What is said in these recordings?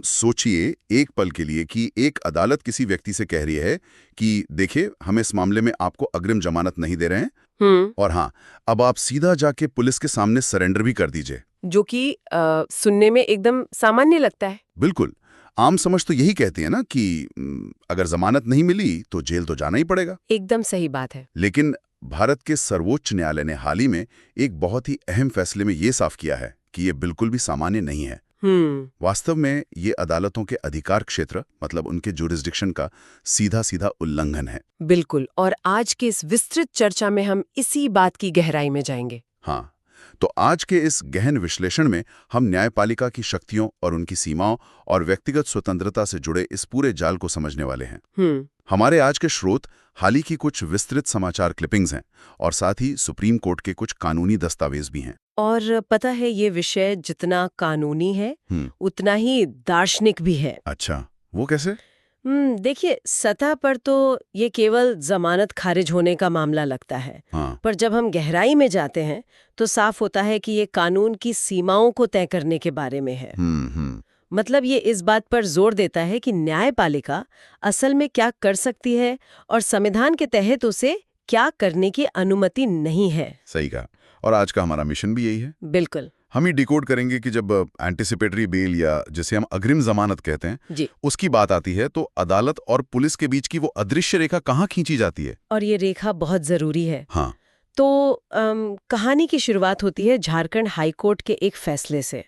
सोचिए एक पल के लिए कि एक अदालत किसी व्यक्ति से कह रही है कि देखिए हम इस मामले में आपको अग्रिम जमानत नहीं दे रहे हैं। और हाँ, अब आप सीधा जाके पुलिस के सामने सरेंडर भी कर दीजिए। जो कि सुनने में एकदम सामान्य लगता है। बिल्कुल, आम समझ तो यही कहती है ना कि अगर जमानत नहीं मिली तो जेल तो जाना ही पड़ेगा। एकदम सही बात है। लेकिन भारत के सर्वोच्च न्यायालय ने हाल ही में एक बहुत ही अहम फैसले में ये साफ किया है कि ये बिल्कुल भी सामान्य नहीं है। वास्तव में ये अदालतों के अधिकार क्षेत्र मतलब उनके जुरिस्डिक्शन का सीधा सीधा उल्लंघन है। बिल्कुल, और आज के इस विस्तृत चर्चा में हम इसी बात की गहराई में जाएंगे। हाँ, तो आज के इस गहन विश्लेषण में हम न्यायपालिका की शक्तियों और उनकी सीमाओं और व्यक्तिगत स्वतंत्रता से जुड़े इस पूरे जाल को समझने वाले हैं। हमारे आज के स्रोत हाल ही की कुछ विस्तृत समाचार क्लिपिंग्स हैं और साथ ही सुप्रीम कोर्ट के कुछ कानूनी दस्तावेज भी हैं। और पता है, ये विषय जितना कानूनी है उतना ही दार्शनिक भी है। अच्छा, वो कैसे? देखिए, सतह पर तो ये केवल जमानत खारिज होने का मामला लगता है। पर जब हम गहराई में जाते हैं तो साफ होता है कि ये कानून की सीमाओं को तय करने के बारे में है। मतलब ये इस बात पर जोर देता है कि न्यायपालिका असल में क्या कर सकती है और संविधान के तहत उसे क्या करने की अनुमति नहीं है। सही कहा, और आज का हमारा मिशन भी यही है। बिल्कुल, हम ही डिकोड करेंगे कि जब एंटिसिपेटरी बेल या जिसे हम अग्रिम जमानत कहते हैं उसकी बात आती है तो अदालत और पुलिस के बीच की वो अदृश्य रेखा कहाँ खींची जाती है। और ये रेखा बहुत जरूरी है। हाँ, तो कहानी की शुरुआत होती है झारखंड हाईकोर्ट के एक फैसले से,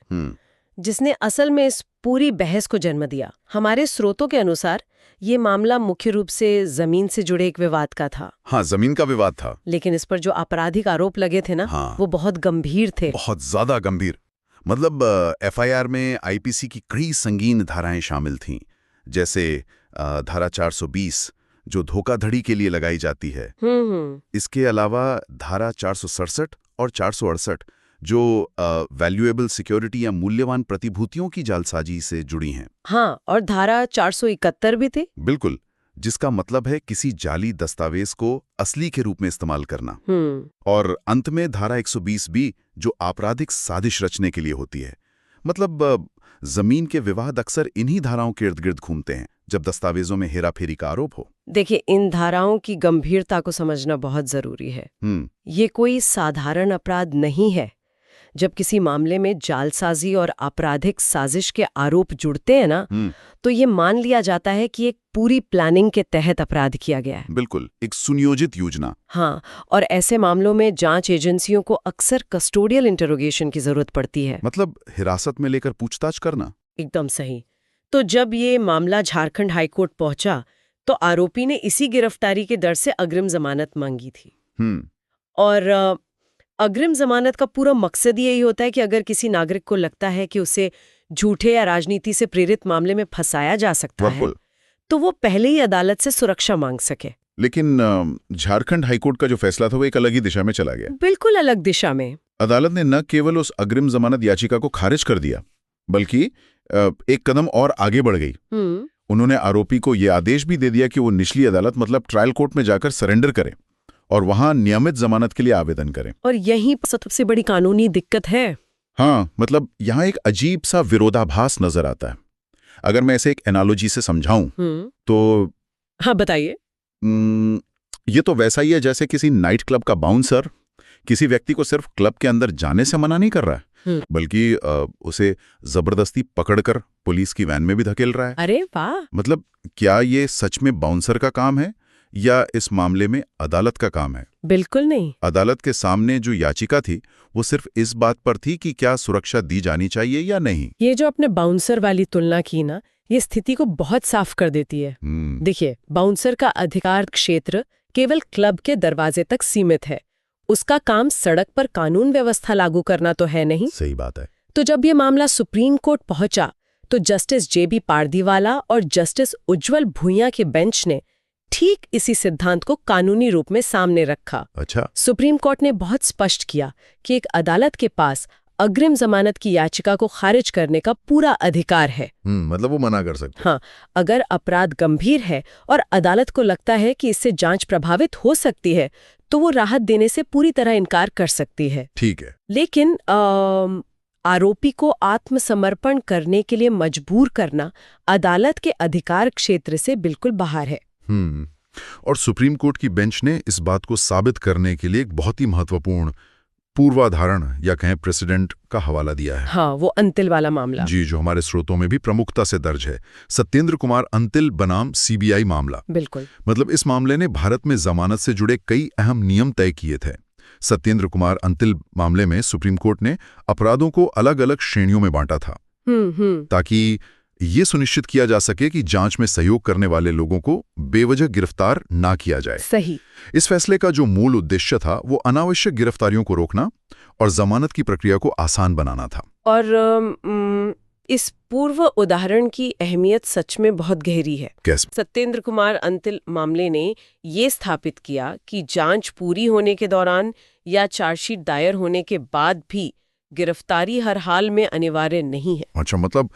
जिसने असल में इस पूरी बहस को जन्म दिया। हमारे स्रोतों के अनुसार ये मामला मुख्य रूप से जमीन से जुड़े एक विवाद का था। हाँ, जमीन का विवाद था। लेकिन इस पर जो आपराधिक आरोप लगे थे ना, वो बहुत गंभीर थे। बहुत ज्यादा गंभीर। मतलब एफआईआर में आईपीसी की कई संगीन धाराएं शामिल थीं, जैसे धारा 420 जो धोखाधड़ी के लिए लगाई जाती है। इसके अलावा धारा 467 और 468 जो वैल्यूएबल सिक्योरिटी या मूल्यवान प्रतिभूतियों की जालसाजी से जुड़ी हैं। हाँ, और धारा 471 भी थे। बिल्कुल, जिसका मतलब है किसी जाली दस्तावेज को असली के रूप में इस्तेमाल करना। और अंत में धारा 120 भी जो आपराधिक साजिश रचने के लिए होती है। मतलब जमीन के विवाद अक्सर इन्हीं धाराओं के इर्द गिर्द घूमते हैं जब दस्तावेजों में हेराफेरी का आरोप हो। देखिए, इन धाराओं की गंभीरता को समझना बहुत जरूरी है। ये कोई साधारण अपराध नहीं है। जब किसी मामले में जालसाजी और आपराधिक साजिश के आरोप जुड़ते हैं ना, तो ये मान लिया जाता है कि एक पूरी प्लानिंग के तहत अपराध किया गया है। बिल्कुल, एक सुनियोजित योजना। हाँ, और ऐसे मामलों में जांच एजेंसियों को अक्सर कस्टोडियल इंटरोगेशन की जरूरत पड़ती है। मतलब हिरासत में लेकर पूछताछ करना। एकदम सही। तो जब ये मामला झारखंड हाईकोर्ट पहुंचा तो आरोपी ने इसी गिरफ्तारी के डर से अग्रिम जमानत मांगी थी। और अग्रिम जमानत का पूरा मकसद यही होता है कि अगर किसी नागरिक को लगता है कि उसे झूठे या राजनीति से प्रेरित मामले में फंसाया जा सकता है, तो वो पहले ही अदालत से सुरक्षा मांग सके। लेकिन झारखंड हाईकोर्ट का जो फैसला था वो एक अलग ही दिशा में चला गया। बिल्कुल अलग दिशा में। अदालत ने न केवल उस अग्रिम जमानत याचिका को खारिज कर दिया, बल्कि एक कदम और आगे बढ़ गई। उन्होंने आरोपी को यह आदेश भी दे दिया कि वो निचली अदालत मतलब ट्रायल कोर्ट में जाकर सरेंडर करे और वहां नियमित जमानत के लिए आवेदन करें। और यही सबसे बड़ी कानूनी दिक्कत है। हाँ, मतलब यहाँ एक अजीब सा विरोधाभास नजर आता है। अगर मैं इसे एक एनालॉजी से समझाऊं तो हाँ, बताइए। ये तो वैसा ही है जैसे किसी नाइट क्लब का बाउंसर किसी व्यक्ति को सिर्फ क्लब के अंदर जाने से मना नहीं कर रहा है, बल्कि उसे जबरदस्ती पकड़कर पुलिस की वैन में भी धकेल रहा है। अरे वाह! मतलब क्या ये सच में बाउंसर का काम है या इस मामले में अदालत का काम है? बिल्कुल नहीं। अदालत के सामने जो याचिका थी वो सिर्फ इस बात पर थी कि क्या सुरक्षा दी जानी चाहिए या नहीं। ये जो आपने बाउंसर वाली तुलना की ना, ये स्थिति को बहुत साफ कर देती है। देखिए, बाउंसर का अधिकार क्षेत्र केवल क्लब के दरवाजे तक सीमित है। उसका काम सड़क पर कानून व्यवस्था लागू करना तो है नहीं। सही बात है। तो जब ये मामला सुप्रीम कोर्ट पहुंचा तो जस्टिस जेबी पारदीवाला और जस्टिस उज्जवल भुइयां के बेंच ने ठीक इसी सिद्धांत को कानूनी रूप में सामने रखा। अच्छा। सुप्रीम कोर्ट ने बहुत स्पष्ट किया कि एक अदालत के पास अग्रिम जमानत की याचिका को खारिज करने का पूरा अधिकार है। मतलब वो मना कर सकते। हाँ, अगर अपराध गंभीर है और अदालत को लगता है कि इससे जांच प्रभावित हो सकती है तो वो राहत देने से पूरी तरह इनकार कर सकती है। ठीक है। लेकिन आरोपी को आत्मसमर्पण करने के लिए मजबूर करना अदालत के अधिकार क्षेत्र से बिल्कुल बाहर है। और सुप्रीम कोर्ट की बेंच ने इस बात को साबित करने के लिए एक बहुत ही महत्वपूर्ण पूर्वाधारण या कहें प्रेसिडेंट का हवाला दिया है। हाँ, वो अंतिल वाला मामला जी, जो हमारे स्रोतों में भी प्रमुखता से दर्ज है, सत्येंद्र कुमार अंतिल बनाम सीबीआई मामला। बिल्कुल। मतलब इस मामले ने भारत में जमानत से जुड़े कई अहम नियम तय किए थे। सत्येंद्र कुमार अंतिल मामले में सुप्रीम कोर्ट ने अपराधों को अलग अलग श्रेणियों में बांटा था ताकि ये सुनिश्चित किया जा सके कि जांच में सहयोग करने वाले लोगों को बेवजह गिरफ्तार ना किया जाए। सही। इस फैसले का जो मूल उद्देश्य था वो अनावश्यक गिरफ्तारियों को रोकना और जमानत की प्रक्रिया को आसान बनाना था। और इस पूर्व उदाहरण की अहमियत सच में बहुत गहरी है। कैसे? सत्येंद्र कुमार अंतिल मामले ने ये स्थापित किया कि जांच पूरी होने के दौरान या चार्जशीट दायर होने के बाद भी गिरफ्तारी हर हाल में अनिवार्य नहीं है। अच्छा, मतलब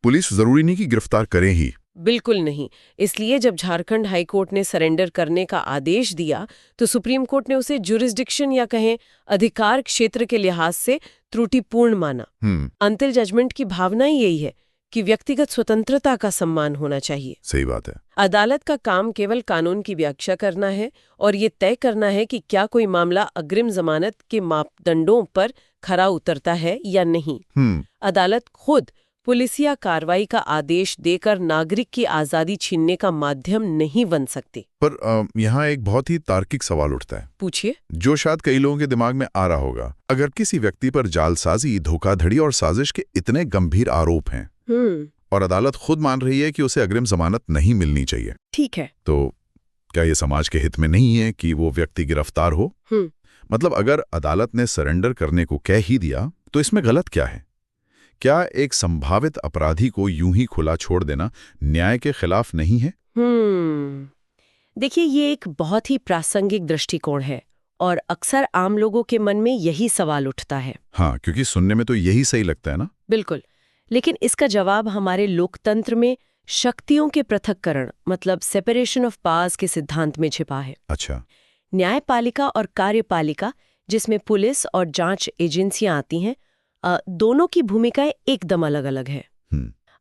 पुलिस जरूरी नहीं कि गिरफ्तार करे ही? बिल्कुल नहीं। इसलिए जब झारखंड हाईकोर्ट ने सरेंडर करने का आदेश दिया तो सुप्रीम कोर्ट ने उसे जुरिस्डिक्शन या कहें अधिकार क्षेत्र के लिहाज से त्रुटिपूर्ण माना। अंतिल जजमेंट की भावना ही यही है कि व्यक्तिगत स्वतंत्रता का सम्मान होना चाहिए। सही बात है। अदालत का काम केवल कानून की व्याख्या करना है और ये तय करना है कि क्या कोई मामला अग्रिम जमानत के मापदंडों पर खरा उतरता है या नहीं। अदालत खुद पुलिसिया कार्रवाई का आदेश देकर नागरिक की आजादी छीनने का माध्यम नहीं बन सकती। पर यहाँ एक बहुत ही तार्किक सवाल उठता है। पूछिए। जो शायद कई लोगों के दिमाग में आ रहा होगा, अगर किसी व्यक्ति पर जालसाजी, धोखाधड़ी और साजिश के इतने गंभीर आरोप हैं और अदालत खुद मान रही है कि उसे अग्रिम जमानत नहीं मिलनी चाहिए, ठीक है, तो क्या ये समाज के हित में नहीं है कि वो व्यक्ति गिरफ्तार हो? मतलब अगर अदालत ने सरेंडर करने को कह ही दिया तो इसमें गलत क्या है? क्या एक संभावित अपराधी को यूं ही खुला छोड़ देना न्याय के खिलाफ नहीं है? देखिए, ये एक बहुत ही प्रासंगिक दृष्टिकोण है और अक्सर आम लोगों के मन में यही सवाल उठता है। हाँ, क्योंकि सुनने में तो यही सही लगता है ना। बिल्कुल, लेकिन इसका जवाब हमारे लोकतंत्र में शक्तियों के पृथक्करण मतलब सेपरेशन ऑफ पावर्स के सिद्धांत में छिपा है। अच्छा। न्यायपालिका और कार्यपालिका, जिसमें पुलिस और जांच एजेंसियां आती हैं, दोनों की भूमिकाएं एकदम अलग अलग है।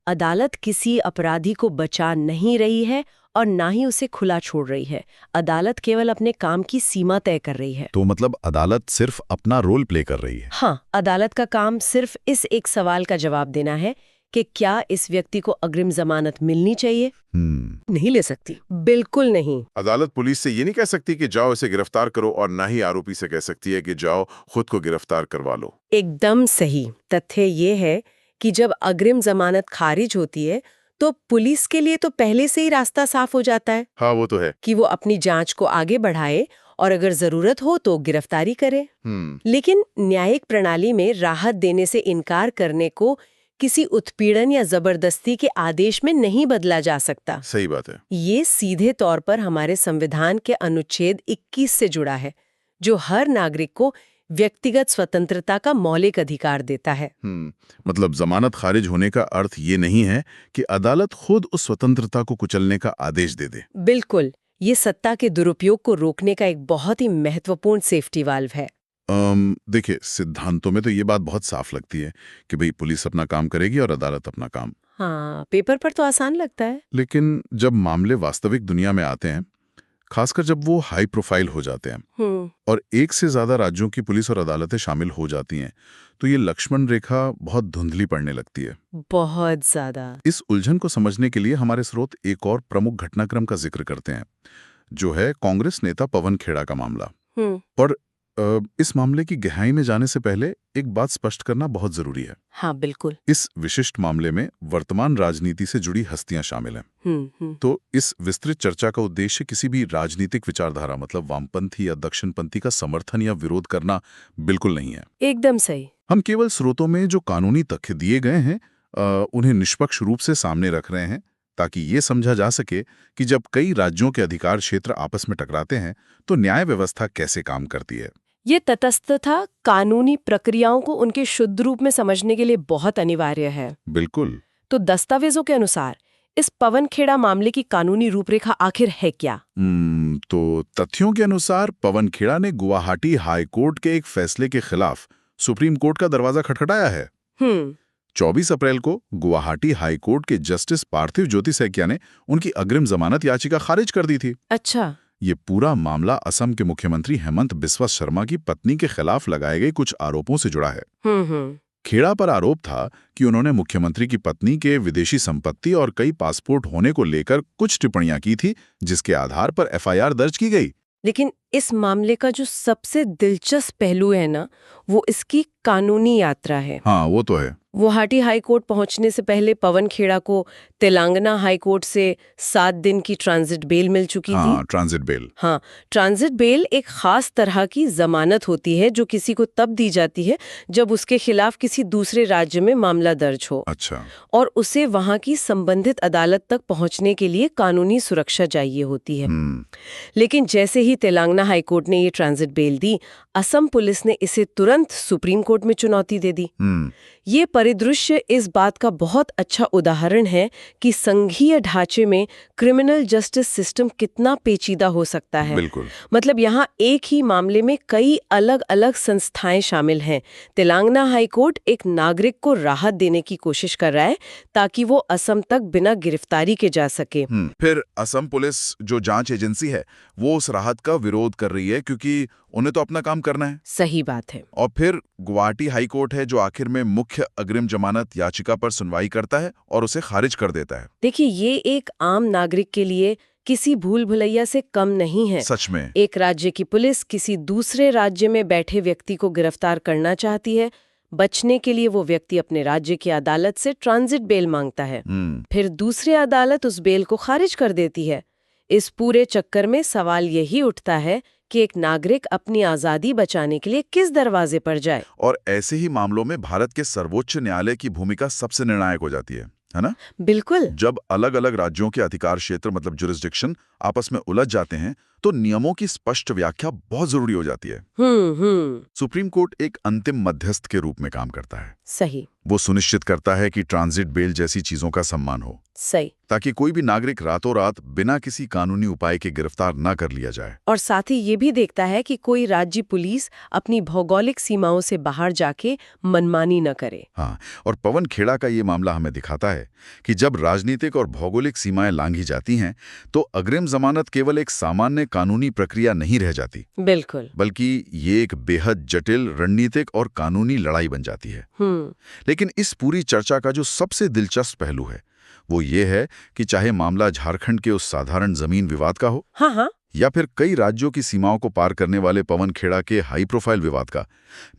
अदालत किसी अपराधी को बचा नहीं रही है और ना ही उसे खुला छोड़ रही है। अदालत केवल अपने काम की सीमा तय कर रही है। तो मतलब अदालत सिर्फ अपना रोल प्ले कर रही है? हाँ, अदालत का काम सिर्फ इस एक सवाल का जवाब देना है कि क्या इस व्यक्ति को अग्रिम जमानत मिलनी चाहिए? नहीं ले सकती, बिल्कुल नहीं। अदालत पुलिस से ये नहीं कह सकती कि जाओ इसे गिरफ्तार करो, और ना ही आरोपी से कह सकती है कि जाओ खुद को गिरफ्तार करवा लो। एकदम सही। तथ्य ये है कि जब अग्रिम जमानत खारिज होती है तो पुलिस के लिए तो पहले से ही रास्ता साफ हो जाता है। हाँ, वो तो है कि वो अपनी जांच को आगे बढ़ाए और अगर जरूरत हो तो गिरफ्तारी करे। लेकिन न्यायिक प्रणाली में राहत देने से इनकार करने को किसी उत्पीड़न या जबरदस्ती के आदेश में नहीं बदला जा सकता। सही बात है। ये सीधे तौर पर हमारे संविधान के अनुच्छेद 21 से जुड़ा है, जो हर नागरिक को व्यक्तिगत स्वतंत्रता का मौलिक अधिकार देता है। मतलब जमानत खारिज होने का अर्थ ये नहीं है कि अदालत खुद उस स्वतंत्रता को कुचलने का आदेश दे दे। बिल्कुल, ये सत्ता के दुरुपयोग को रोकने का एक बहुत ही महत्वपूर्ण सेफ्टी वाल्व है। देखिए, सिद्धांतों में तो ये बात बहुत साफ लगती है कि भाई पुलिस अपना काम करेगी और अदालत अपना काम। हाँ, पेपर पर तो आसान लगता है, लेकिन जब मामले वास्तविक दुनिया में आते हैं, खासकर जब वो हाई प्रोफाइल हो जाते हैं और एक से ज्यादा राज्यों की पुलिस और अदालतें शामिल हो जाती हैं, तो ये लक्ष्मण रेखा बहुत धुंधली पड़ने लगती है। बहुत ज्यादा। इस उलझन को समझने के लिए हमारे स्रोत एक और प्रमुख घटनाक्रम का जिक्र करते हैं, जो है कांग्रेस नेता पवन खेड़ा का मामला। पर इस मामले की गहराई में जाने से पहले एक बात स्पष्ट करना बहुत जरूरी है। हाँ, बिल्कुल। इस विशिष्ट मामले में वर्तमान राजनीति से जुड़ी हस्तियां शामिल हैं। तो इस विस्तृत चर्चा का उद्देश्य किसी भी राजनीतिक विचारधारा मतलब वामपंथी या दक्षिणपंथी का समर्थन या विरोध करना बिल्कुल नहीं है। एकदम सही। हम केवल स्रोतों में जो कानूनी तथ्य दिए गए हैं उन्हें निष्पक्ष रूप से सामने रख रहे हैं, ताकि ये समझा जा सके कि जब कई राज्यों के अधिकार क्षेत्र आपस में टकराते हैं तो न्याय व्यवस्था कैसे काम करती है। ये तटस्थता कानूनी प्रक्रियाओं को उनके शुद्ध रूप में समझने के लिए बहुत अनिवार्य है। बिल्कुल। तो दस्तावेजों के अनुसार इस पवन खेड़ा मामले की कानूनी रूपरेखा आखिर है क्या? तो तथ्यों के अनुसार पवन खेड़ा ने गुवाहाटी हाई कोर्ट के एक फैसले के खिलाफ सुप्रीम कोर्ट का दरवाजा खटखटाया है। 24 अप्रैल को गुवाहाटी हाईकोर्ट के जस्टिस पार्थिव ज्योति सैकिया ने उनकी अग्रिम जमानत याचिका खारिज कर दी थी। अच्छा। ये पूरा मामला असम के मुख्यमंत्री हेमंत बिस्वा शर्मा की पत्नी के खिलाफ लगाए गए कुछ आरोपों से जुड़ा है। खेड़ा पर आरोप था कि उन्होंने मुख्यमंत्री की पत्नी के विदेशी संपत्ति और कई पासपोर्ट होने को लेकर कुछ टिप्पणियां की थी, जिसके आधार पर एफआईआर दर्ज की गई। लेकिन इस मामले का जो सबसे दिलचस्प पहलू है ना, वो इसकी कानूनी यात्रा है। हाँ, वो तो है। गुवाहाटी हाईकोर्ट पहुंचने से पहले पवन खेड़ा को तेलंगाना हाईकोर्ट से 7 दिन की ट्रांजिट बेल मिल चुकी थी। Transit bail. हाँ, ट्रांजिट बेल एक खास तरह की जमानत होती है जो किसी को तब दी जाती है जब उसके खिलाफ किसी दूसरे राज्य में मामला दर्ज हो। अच्छा। और उसे वहां की संबंधित अदालत तक पहुंचने के लिए कानूनी सुरक्षा चाहिए होती है। लेकिन जैसे ही तेलंगाना हाईकोर्ट ने ये ट्रांजिट बेल दी, असम पुलिस ने इसे तुरंत सुप्रीम कोर्ट में चुनौती दे दी। ये परिदृश्य इस बात का बहुत अच्छा उदाहरण है कि संघीय ढांचे में क्रिमिनल जस्टिस सिस्टम कितना पेचीदा हो सकता है। बिल्कुल। मतलब यहाँ एक ही मामले में कई अलग अलग संस्थाएं शामिल हैं। तेलंगाना हाईकोर्ट एक नागरिक को राहत देने की कोशिश कर रहा है ताकि वो असम तक बिना गिरफ्तारी के जा सके। फिर असम पुलिस जो जांच एजेंसी है वो उस राहत का विरोध कर रही है क्योंकि उन्हें तो अपना काम करना है। सही बात है। और फिर गुवाहाटी हाईकोर्ट है जो आखिर में मुख्य अग्रिम जमानत याचिका पर सुनवाई करता है और उसे खारिज कर देता है। देखिए, ये एक आम नागरिक के लिए किसी भूल भुलैया से कम नहीं है। सच में। एक राज्य की पुलिस किसी दूसरे राज्य में बैठे व्यक्ति को गिरफ्तार करना चाहती है। बचने के लिए वो व्यक्ति अपने राज्य की अदालत से ट्रांजिट बेल मांगता है। फिर दूसरी अदालत उस बेल को खारिज कर देती है। इस पूरे चक्कर में सवाल यही उठता है कि एक नागरिक अपनी आजादी बचाने के लिए किस दरवाजे पर जाए। और ऐसे ही मामलों में भारत के सर्वोच्च न्यायालय की भूमिका सबसे निर्णायक हो जाती है ना? बिल्कुल। जब अलग अलग राज्यों के अधिकार क्षेत्र मतलब जुरिस्डिक्शन आपस में उलझ जाते हैं तो नियमों की स्पष्ट व्याख्या बहुत जरूरी हो जाती है। सुप्रीम कोर्ट एक अंतिम मध्यस्थ के रूप में काम करता है। सही। वो सुनिश्चित करता है कि ट्रांजिट बेल जैसी चीजों का सम्मान हो। सही। ताकि कोई भी नागरिक रातों रात बिना किसी कानूनी उपाय के गिरफ्तार न कर लिया जाए। और साथ ही ये भी देखता है कि कोई राज्य पुलिस अपनी भौगोलिक सीमाओं से बाहर जाके मनमानी न करे। हाँ, और पवन खेड़ा का ये मामला हमें दिखाता है कि जब राजनीतिक और भौगोलिक सीमाएं लांघी जाती हैं तो अग्रिम जमानत केवल एक सामान्य कानूनी प्रक्रिया नहीं रह जाती। बिल्कुल। बल्कि ये एक बेहद जटिल रणनीतिक और कानूनी लड़ाई बन जाती है। लेकिन इस पूरी चर्चा का जो सबसे दिलचस्प पहलू है वो ये है कि चाहे मामला झारखंड के उस साधारण जमीन विवाद का हो, हाँ, या फिर कई राज्यों की सीमाओं को पार करने वाले पवन खेड़ा के हाई प्रोफाइल विवाद का,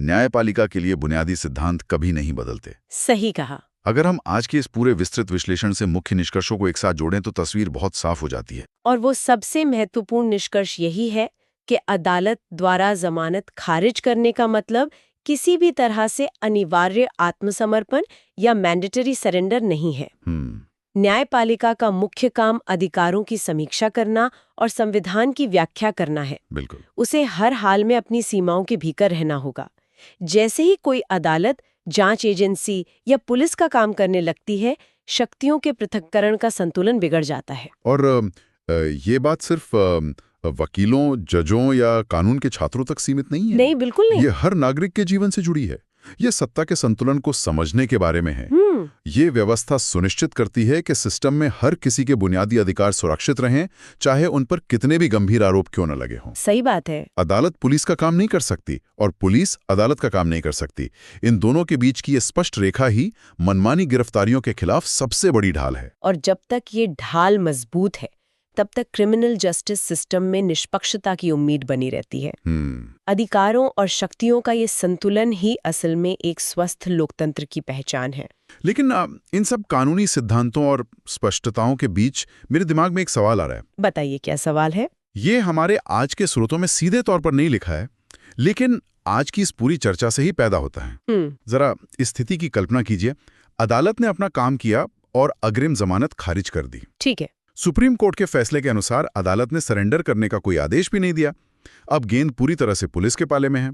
न्यायपालिका के लिए बुनियादी सिद्धांत कभी नहीं बदलते। सही कहा। अगर हम आज के इस पूरे विस्तृत विश्लेषण से मुख्य निष्कर्षों को एक साथ जोड़ें तो तस्वीर बहुत साफ हो जाती है। और वो सबसे महत्वपूर्ण निष्कर्ष यही है कि अदालत द्वारा जमानत खारिज करने का मतलब किसी भी तरह से अनिवार्य आत्मसमर्पण या मैंडेटरी सरेंडर नहीं है। न्यायपालिका का मुख्य काम अधिकारों की समीक्षा करना और संविधान की व्याख्या करना है। बिल्कुल। उसे हर हाल में अपनी सीमाओं के भीतर रहना होगा। जैसे ही कोई अदालत, जांच एजेंसी या पुलिस का काम करने लगती है, शक्तियों के पृथक्करण का संतुलन बिगड़ जाता है। और ये बात सिर्फ वकीलों, जजों या कानून के छात्रों तक सीमित नहीं है। नहीं, बिल्कुल नहीं। ये हर नागरिक के जीवन से जुड़ी है। ये सत्ता के संतुलन को समझने के बारे में है। ये व्यवस्था सुनिश्चित करती है कि सिस्टम में हर किसी के बुनियादी अधिकार सुरक्षित रहें, चाहे उन पर कितने भी गंभीर आरोप क्यों न लगे हों। सही बात है। अदालत पुलिस का काम नहीं कर सकती और पुलिस अदालत का काम नहीं कर सकती। इन दोनों के बीच की ये स्पष्ट रेखा ही मनमानी गिरफ्तारियों के खिलाफ सबसे बड़ी ढाल है। और जब तक ये ढाल मजबूत है तब तक क्रिमिनल जस्टिस सिस्टम में निष्पक्षता की उम्मीद बनी रहती है। अधिकारों और शक्तियों का ये संतुलन ही असल में एक स्वस्थ लोकतंत्र की पहचान है। लेकिन इन सब कानूनी सिद्धांतों और स्पष्टताओं के बीच मेरे दिमाग में एक सवाल आ रहा है। बताइए, क्या सवाल है? ये हमारे आज के स्रोतों में सीधे तौर पर नहीं लिखा है, लेकिन आज की इस पूरी चर्चा से ही पैदा होता है। जरा इस स्थिति की कल्पना कीजिए, अदालत ने अपना काम किया और अग्रिम जमानत खारिज कर दी। ठीक है। सुप्रीम कोर्ट के फैसले के अनुसार अदालत ने सरेंडर करने का कोई आदेश भी नहीं दिया। अब गेंद पूरी तरह से पुलिस के पाले में है।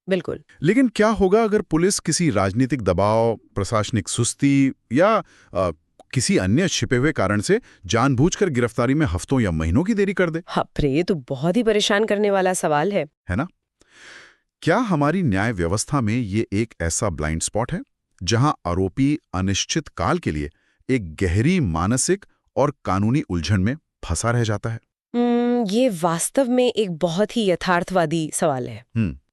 बिल्कुल। लेकिन क्या होगा अगर पुलिस किसी राजनीतिक दबाव, प्रशासनिक सुस्ती या किसी अन्य छिपे हुए कारण से जानबूझकर गिरफ्तारी में हफ्तों या महीनों की देरी कर दे? ये तो बहुत ही परेशान करने वाला सवाल है ना? क्या हमारी न्याय व्यवस्था में ये एक ऐसा ब्लाइंड स्पॉट है जहां आरोपी अनिश्चित काल के लिए एक गहरी मानसिक और कानूनी उलझन में फंसा रह जाता है। ये वास्तव में एक बहुत ही यथार्थवादी सवाल है।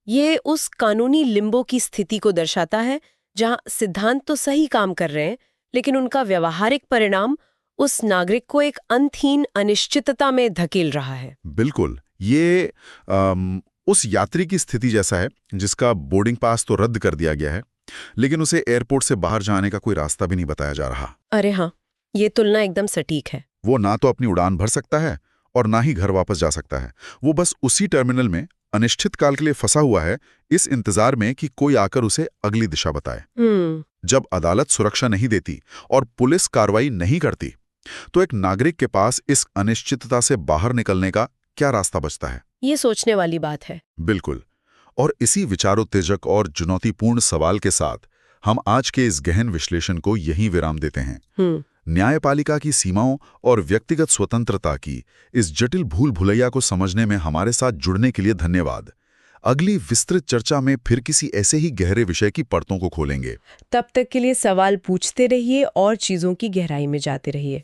ये उस कानूनी लिम्बो की स्थिति को दर्शाता है जहां सिद्धांत तो सही काम कर रहे हैं, लेकिन उनका व्यवहारिक परिणाम उस नागरिक को एक अंतहीन अनिश्चितता में धकेल रहा है। बिल्कुल, ये उस यात्री की स्थिति जैसा है जिसका बोर्डिंग पास तो रद्द कर दिया गया है, लेकिन उसे एयरपोर्ट से बाहर जाने का कोई रास्ता भी नहीं बताया जा रहा। अरे हाँ, ये तुलना एकदम सटीक है। वो ना तो अपनी उड़ान भर सकता है और ना ही घर वापस जा सकता है। वो बस उसी टर्मिनल में अनिश्चित काल के लिए फंसा हुआ है, इस इंतजार में कि कोई आकर उसे अगली दिशा बताए। जब अदालत सुरक्षा नहीं देती और पुलिस कार्रवाई नहीं करती, तो एक नागरिक के पास इस अनिश्चितता से बाहर निकलने का क्या रास्ता बचता है? ये सोचने वाली बात है। बिल्कुल। और इसी विचारोत्तेजक और चुनौतीपूर्ण सवाल के साथ हम आज के इस गहन विश्लेषण को यहीं विराम देते हैं। न्यायपालिका की सीमाओं और व्यक्तिगत स्वतंत्रता की इस जटिल भूल भुलैया को समझने में हमारे साथ जुड़ने के लिए धन्यवाद। अगली विस्तृत चर्चा में फिर किसी ऐसे ही गहरे विषय की परतों को खोलेंगे। तब तक के लिए सवाल पूछते रहिए और चीजों की गहराई में जाते रहिए।